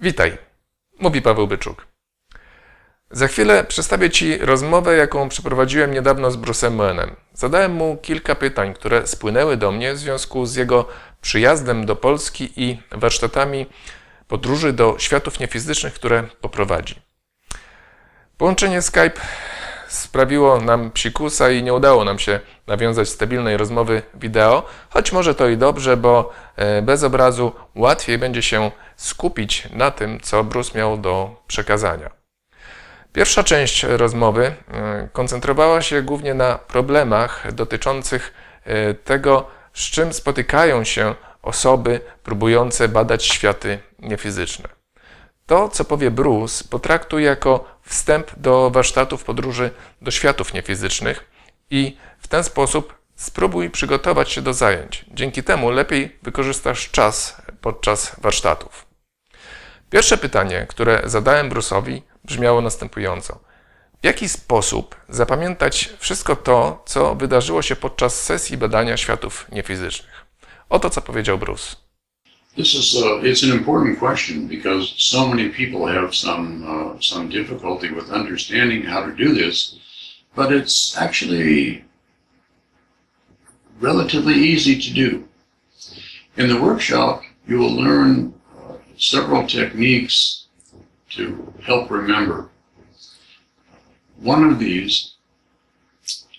Witaj, mówi Paweł Byczuk. Za chwilę przedstawię Ci rozmowę, jaką przeprowadziłem niedawno z Brucem Moenem. Zadałem mu kilka pytań, które spłynęły do mnie w związku z jego przyjazdem do Polski i warsztatami podróży do światów niefizycznych, które poprowadzi. Połączenie Skype sprawiło nam psikusa i nie udało nam się nawiązać stabilnej rozmowy wideo, choć może to i dobrze, bo bez obrazu łatwiej będzie się skupić na tym, co Bruce miał do przekazania. Pierwsza część rozmowy koncentrowała się głównie na problemach dotyczących tego, z czym spotykają się osoby próbujące badać światy niefizyczne. To, co powie Bruce, potraktuj jako wstęp do warsztatów podróży do światów niefizycznych i w ten sposób spróbuj przygotować się do zajęć. Dzięki temu lepiej wykorzystasz czas podczas warsztatów. Pierwsze pytanie, które zadałem Bruce'owi, brzmiało następująco. W jaki sposób zapamiętać wszystko to, co wydarzyło się podczas sesji badania światów niefizycznych? Oto, co powiedział Bruce. It's an important question because so many people have some difficulty with understanding how to do this, but it's actually relatively easy to do. In the workshop, you will learn several techniques to help remember. One of these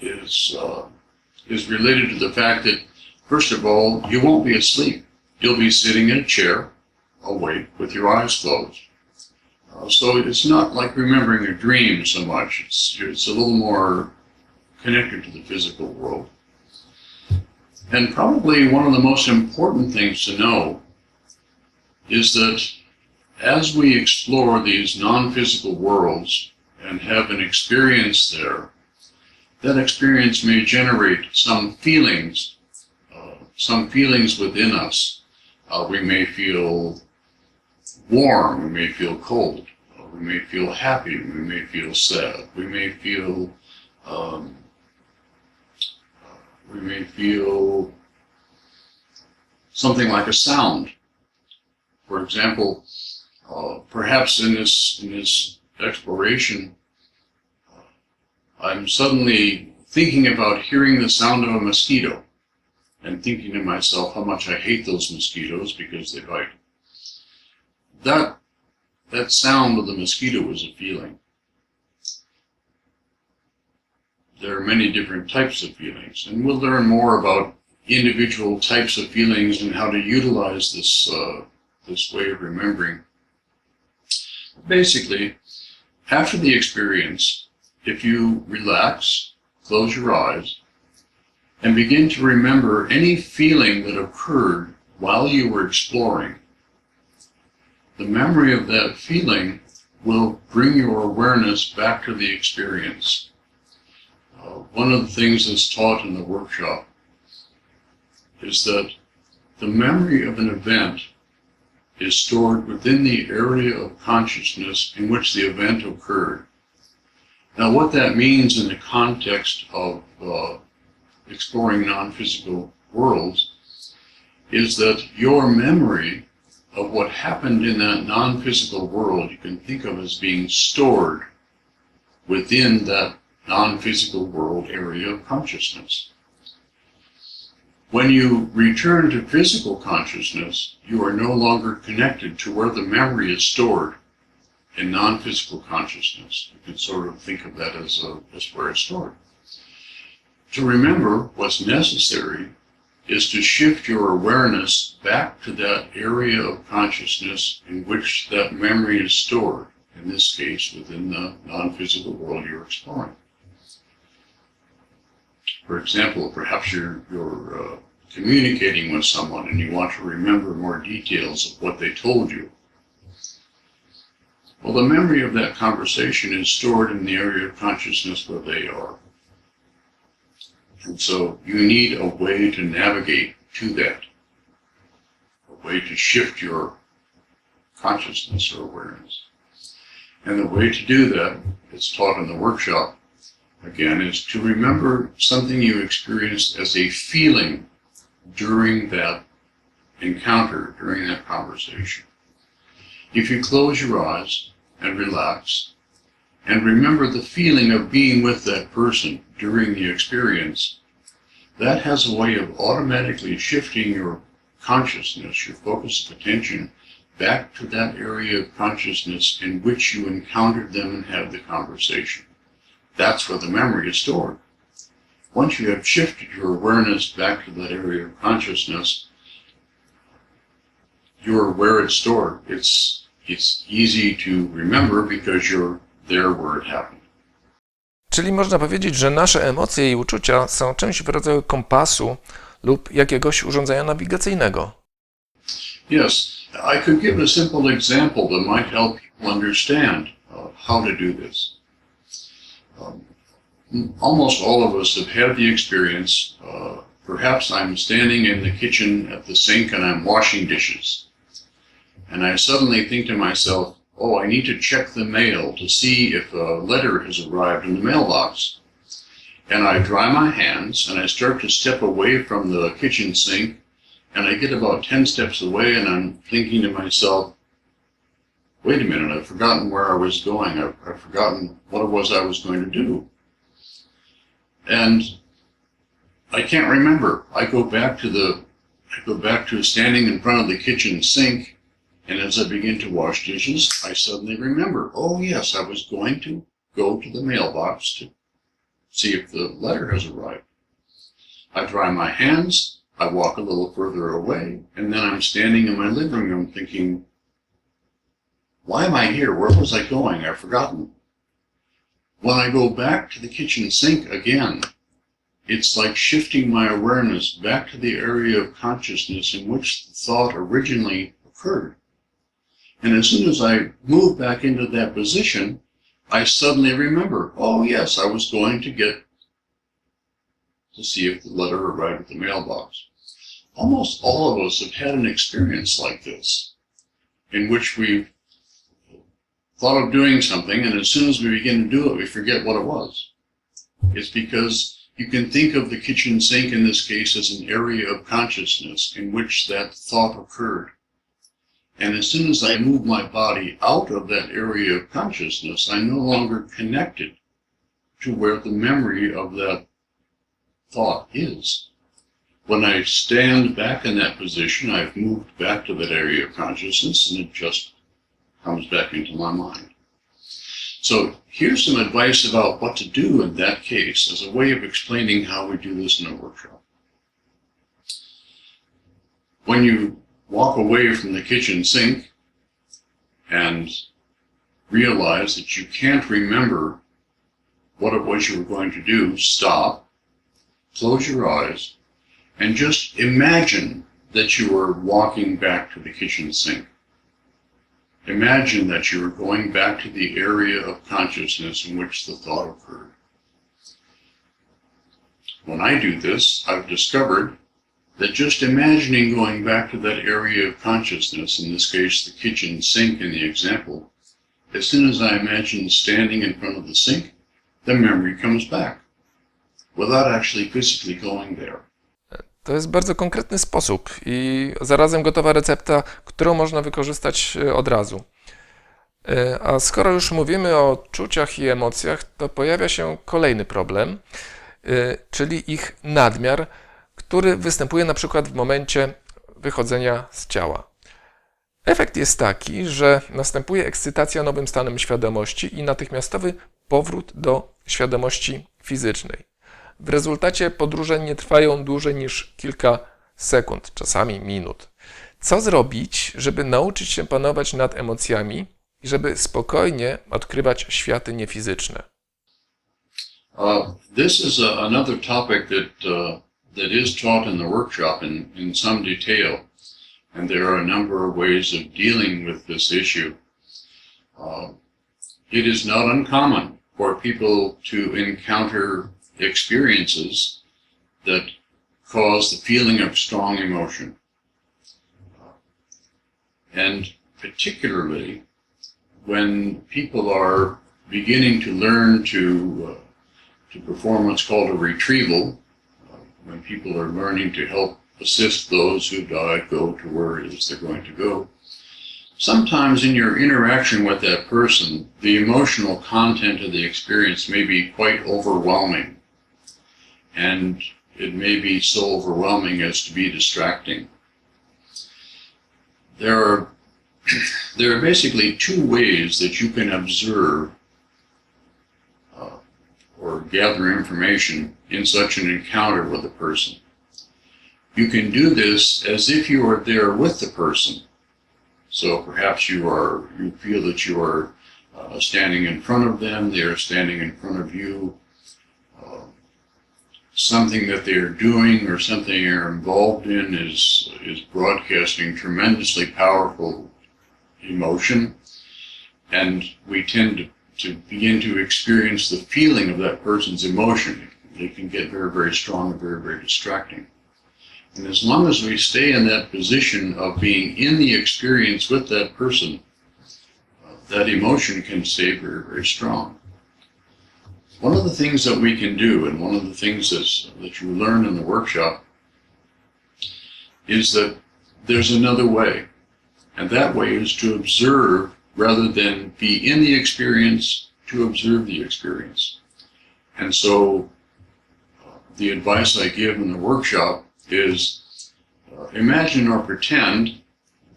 is related to the fact that, first of all, you won't be asleep. You'll be sitting in a chair, awake, with your eyes closed. So it's not like remembering a dream so much. It's a little more connected to the physical world. And probably one of the most important things to know is that as we explore these non-physical worlds and have an experience there, that experience may generate some feelings within us. We may feel warm, we may feel cold, we may feel happy, we may feel sad, we may feel something like a sound. For example, perhaps in this exploration, I'm suddenly thinking about hearing the sound of a mosquito and thinking to myself how much I hate those mosquitoes because they bite. That sound of the mosquito is a feeling. There are many different types of feelings, and we'll learn more about individual types of feelings and how to utilize this way of remembering. Basically, after the experience, if you relax, close your eyes, and begin to remember any feeling that occurred while you were exploring, the memory of that feeling will bring your awareness back to the experience. One of the things that's taught in the workshop is that the memory of an event is stored within the area of consciousness in which the event occurred. Now, what that means in the context of exploring non-physical worlds is that your memory of what happened in that non-physical world you can think of as being stored within that non-physical world area of consciousness. When you return to physical consciousness, you are no longer connected to where the memory is stored in non-physical consciousness. You can sort of think of that as where it's stored. To remember, what's necessary is to shift your awareness back to that area of consciousness in which that memory is stored, in this case, within the non-physical world you're exploring. For example, perhaps you're communicating with someone and you want to remember more details of what they told you. Well, the memory of that conversation is stored in the area of consciousness where they are. And so you need a way to navigate to that, a way to shift your consciousness or awareness. And the way to do that, it's taught in the workshop, again, is to remember something you experienced as a feeling during that encounter, during that conversation. If you close your eyes and relax, and remember the feeling of being with that person during the experience, that has a way of automatically shifting your consciousness, your focus of attention, back to that area of consciousness in which you encountered them and had the conversation. That's where the memory is stored. Once you have shifted your awareness back to that area of consciousness, you're where it's stored. It's easy to remember because you're there where it happened. Czyli można powiedzieć, że nasze emocje i uczucia są czymś w rodzaju kompasu lub jakiegoś urządzenia nawigacyjnego. Yes, I could give a simple example that might help people understand how to do this. Almost all of us have had the experience, perhaps I'm standing in the kitchen at the sink and I'm washing dishes. And I suddenly think to myself, oh, I need to check the mail to see if a letter has arrived in the mailbox. And I dry my hands and I start to step away from the kitchen sink, and I get about 10 steps away and I'm thinking to myself, wait a minute, I've forgotten where I was going. I've forgotten what it was I was going to do. And I can't remember. I go back to standing in front of the kitchen sink, and as I begin to wash dishes, I suddenly remember, oh yes, I was going to go to the mailbox to see if the letter has arrived. I dry my hands, I walk a little further away, and then I'm standing in my living room thinking, why am I here? Where was I going? I've forgotten. When I go back to the kitchen sink again, it's like shifting my awareness back to the area of consciousness in which the thought originally occurred. And as soon as I move back into that position, I suddenly remember, oh yes, I was going to see if the letter arrived at the mailbox. Almost all of us have had an experience like this, in which we've thought of doing something, and as soon as we begin to do it, we forget what it was. It's because you can think of the kitchen sink in this case as an area of consciousness in which that thought occurred. And as soon as I move my body out of that area of consciousness, I'm no longer connected to where the memory of that thought is. When I stand back in that position, I've moved back to that area of consciousness, and it just comes back into my mind. So here's some advice about what to do in that case as a way of explaining how we do this in a workshop. When you walk away from the kitchen sink and realize that you can't remember what it was you were going to do, stop, close your eyes, and just imagine that you were walking back to the kitchen sink. Imagine that you are going back to the area of consciousness in which the thought occurred. When I do this, I've discovered that just imagining going back to that area of consciousness, in this case the kitchen sink in the example, as soon as I imagine standing in front of the sink, the memory comes back, without actually physically going there. To jest bardzo konkretny sposób i zarazem gotowa recepta, którą można wykorzystać od razu. A skoro już mówimy o odczuciach i emocjach, to pojawia się kolejny problem, czyli ich nadmiar, który występuje na przykład w momencie wychodzenia z ciała. Efekt jest taki, że następuje ekscytacja nowym stanem świadomości i natychmiastowy powrót do świadomości fizycznej. W rezultacie podróże nie trwają dłużej niż kilka sekund, czasami minut. Co zrobić, żeby nauczyć się panować nad emocjami i żeby spokojnie odkrywać światy niefizyczne? This is another topic that is taught in the workshop in some detail, and there are a number of ways of dealing with this issue. It is not uncommon for people to encounter experiences that cause the feeling of strong emotion. And particularly when people are beginning to learn to perform what's called a retrieval, when people are learning to help assist those who died go to where it is they're going to go. Sometimes in your interaction with that person, the emotional content of the experience may be quite overwhelming, and it may be so overwhelming as to be distracting. There are basically two ways that you can observe or gather information in such an encounter with a person. You can do this as if you are there with the person. So perhaps you feel that you are standing in front of them, they are standing in front of you. Something that they are doing or something you're involved in is broadcasting tremendously powerful emotion, and we tend to begin to experience the feeling of that person's emotion. It can get very, very strong and very, very distracting. And as long as we stay in that position of being in the experience with that person, that emotion can stay very, very strong. One of the things that we can do, and one of the things that you learn in the workshop, is that there's another way. And that way is to observe rather than be in the experience, to observe the experience. And so the advice I give in the workshop is imagine or pretend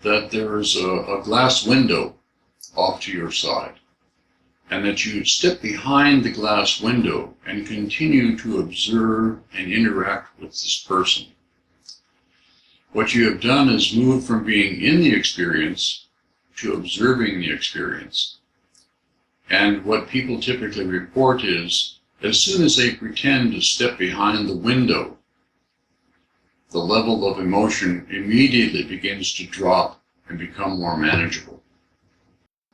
that there is a glass window off to your side, and that you step behind the glass window and continue to observe and interact with this person. What you have done is moved from being in the experience to observing the experience. And what people typically report is, as soon as they pretend to step behind the window, the level of emotion immediately begins to drop and become more manageable.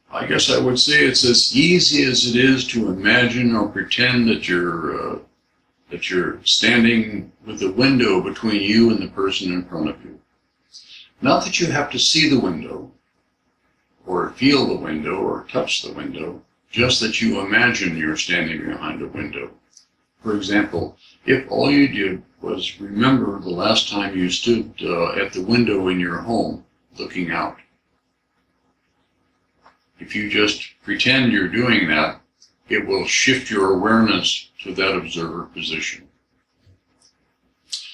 I guess I would say it's as easy as it is to imagine or pretend that you're standing with the window between you and the person in front of you. Not that you have to see the window, or feel the window, or touch the window, just that you imagine you're standing behind a window. For example, if all you did was remember the last time you stood at the window in your home, looking out. If you just pretend you're doing that, it will shift your awareness to that observer position.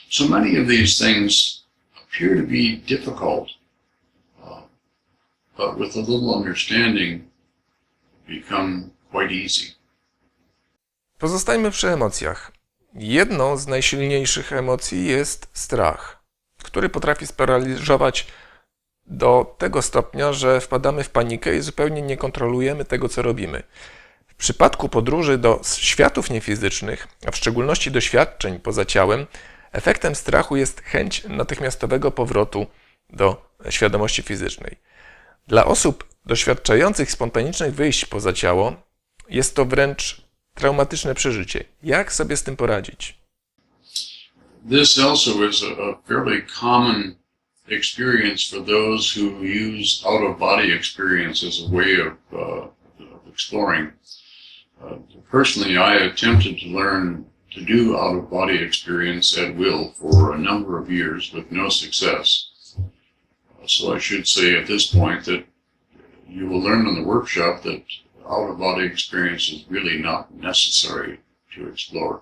So many of these things appear to be difficult, but with a little understanding, become quite easy. Pozostajmy przy emocjach. Jedną z najsilniejszych emocji jest strach, który potrafi sparaliżować do tego stopnia, że wpadamy w panikę i zupełnie nie kontrolujemy tego, co robimy. W przypadku podróży do światów niefizycznych, a w szczególności doświadczeń poza ciałem, efektem strachu jest chęć natychmiastowego powrotu do świadomości fizycznej. Dla osób doświadczających spontanicznych wyjść poza ciało jest to wręcz traumatyczne przeżycie. Jak sobie z tym poradzić? This also is a fairly common experience for those who use out-of-body experience as a way of exploring. Personally, I attempted to learn to do out-of-body experience at will for a number of years with no success. So I should say at this point that you will learn in the workshop that out-of-body experience is really not necessary to explore.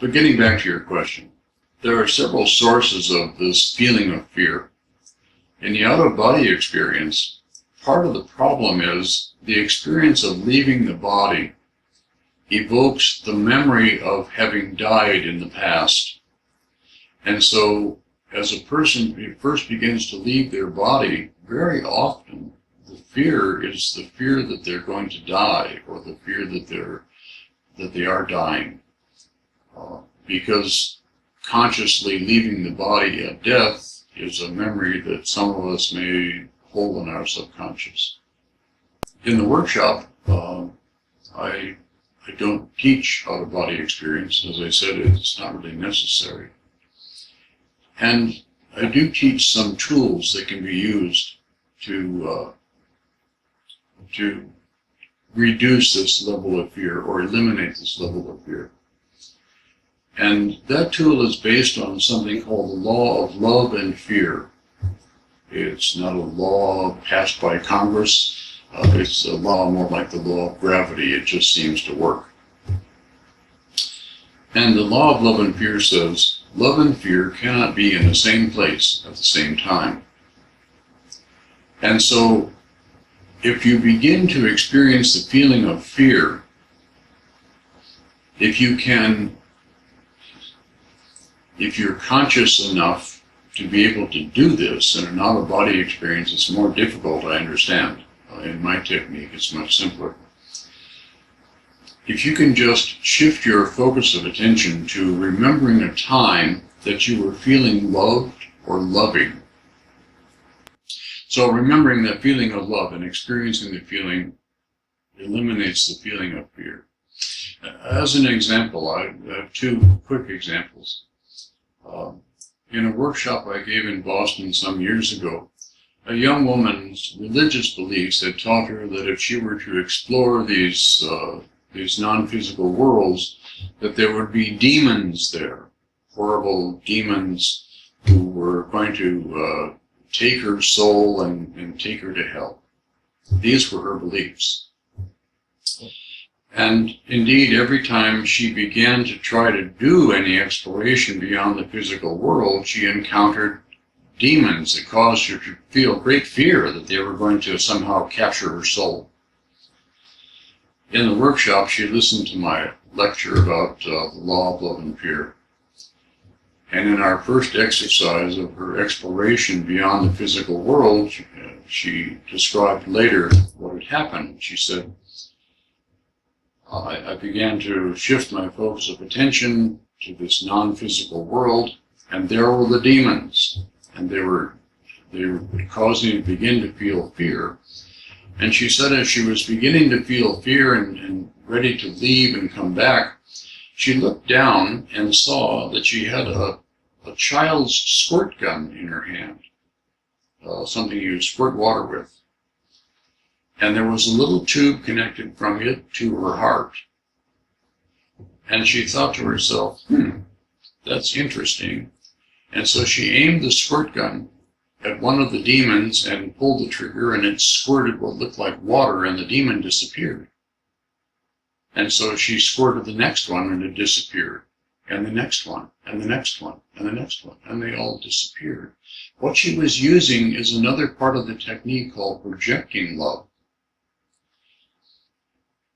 But getting back to your question, there are several sources of this feeling of fear. In the out-of-body experience, part of the problem is the experience of leaving the body evokes the memory of having died in the past. And so, as a person first begins to leave their body, very often the fear is the fear that they're going to die, or the fear that they are dying. Because consciously leaving the body at death is a memory that some of us may hold in our subconscious. In the workshop, I don't teach out-of-body experience. As I said, it's not really necessary. And I do teach some tools that can be used to reduce this level of fear or eliminate this level of fear. And that tool is based on something called the law of love and fear. It's not a law passed by Congress. It's a law more like the law of gravity. It just seems to work. And the law of love and fear says, love and fear cannot be in the same place at the same time. And so, if you begin to experience the feeling of fear, if you're conscious enough to be able to do this in an out-of-body experience, it's more difficult, I understand. In my technique, it's much simpler. If you can just shift your focus of attention to remembering a time that you were feeling loved or loving. So remembering that feeling of love and experiencing the feeling eliminates the feeling of fear. As an example, I have two quick examples. In a workshop I gave in Boston some years ago, a young woman's religious beliefs had taught her that if she were to explore these non-physical worlds, that there would be demons there, horrible demons who were going to take her soul and take her to hell. These were her beliefs. And indeed, every time she began to try to do any exploration beyond the physical world, she encountered demons that caused her to feel great fear that they were going to somehow capture her soul. In the workshop, she listened to my lecture about the law of love and fear. And in our first exercise of her exploration beyond the physical world, she described later what had happened. She said, I began to shift my focus of attention to this non-physical world, and there were the demons, and they were causing me to begin to feel fear. And she said as she was beginning to feel fear and ready to leave and come back, she looked down and saw that she had a child's squirt gun in her hand, something you squirt water with. And there was a little tube connected from it to her heart. And she thought to herself, that's interesting. And so she aimed the squirt gun at one of the demons and pulled the trigger, and it squirted what looked like water, and the demon disappeared. And so she squirted the next one, and it disappeared. And the next one, and the next one, and the next one, and they all disappeared. What she was using is another part of the technique called projecting love.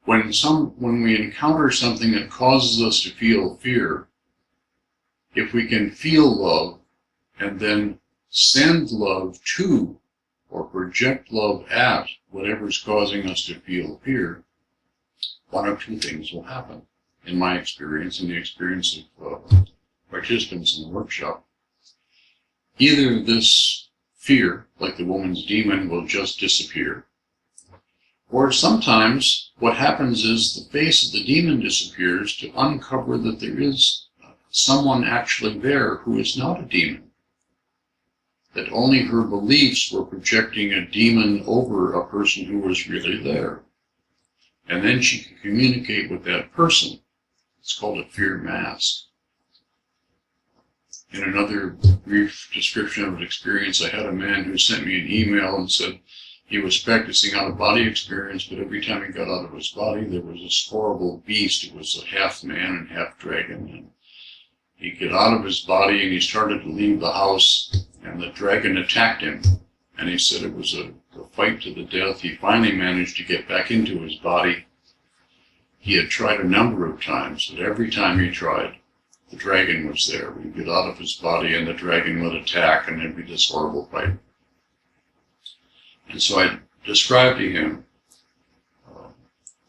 When we encounter something that causes us to feel fear, if we can feel love and then send love to or project love at whatever's causing us to feel fear, one of two things will happen. In my experience, in the experience of participants in the workshop, either this fear, like the woman's demon, will just disappear, or sometimes what happens is the face of the demon disappears to uncover that there is someone actually there who is not a demon, that only her beliefs were projecting a demon over a person who was really there. And then she can communicate with that person. It's called a fear mask. In another brief description of an experience, I had a man who sent me an email and said he was practicing out-of-body experience, but every time he got out of his body, there was this horrible beast. It was a half man and half dragon. And he'd get out of his body and he started to leave the house, and the dragon attacked him. And he said it was a fight to the death. He finally managed to get back into his body. He had tried a number of times, but every time he tried, the dragon was there. He'd get out of his body and the dragon would attack, and there'd be this horrible fight. And so I described to him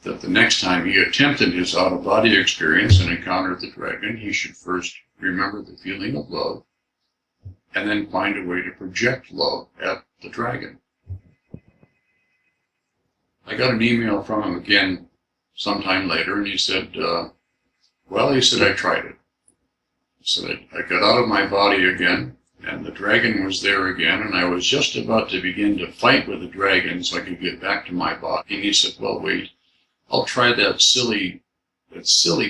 that the next time he attempted his out-of-body experience and encountered the dragon, he should first remember the feeling of love and then find a way to project love at the dragon. I got an email from him again sometime later, and he said, I tried it. He said, I got out of my body again, and the dragon was there again, and I was just about to begin to fight with the dragon so I could get back to my body. And he said, well, wait, I'll try that silly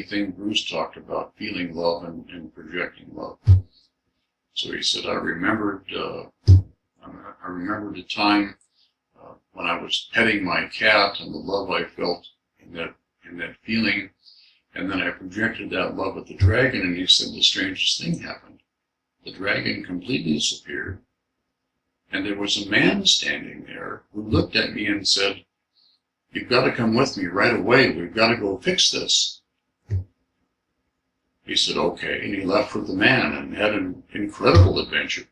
thing Bruce talked about, feeling love and projecting love. So he said, I remembered I remember the time when I was petting my cat and the love I felt in that feeling, and then I projected that love at the dragon, and he said the strangest thing happened. The dragon completely disappeared, and there was a man standing there who looked at me and said, "You've got to come with me right away. We've got to go fix this." He said, "Okay," and he left with the man and had an incredible adventure.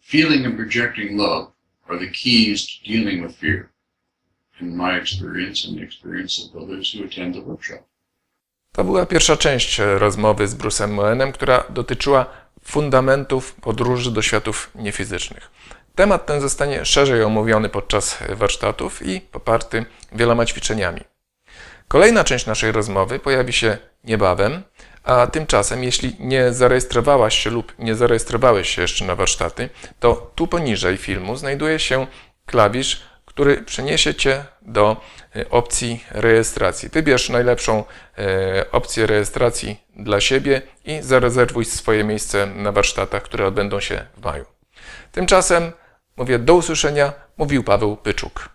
Feeling and projecting love are the keys to dealing with fear, in my experience and the experience of others who attend the workshop. To była pierwsza część rozmowy z Brucem Moenem, która dotyczyła fundamentów podróży do światów niefizycznych. Temat ten zostanie szerzej omówiony podczas warsztatów i poparty wieloma ćwiczeniami. Kolejna część naszej rozmowy pojawi się niebawem, a tymczasem, jeśli nie zarejestrowałaś się lub nie zarejestrowałeś się jeszcze na warsztaty, to tu poniżej filmu znajduje się klawisz, który przeniesie Cię do opcji rejestracji. Wybierz najlepszą opcję rejestracji dla siebie i zarezerwuj swoje miejsce na warsztatach, które odbędą się w maju. Tymczasem mówię do usłyszenia, mówił Paweł Byczuk.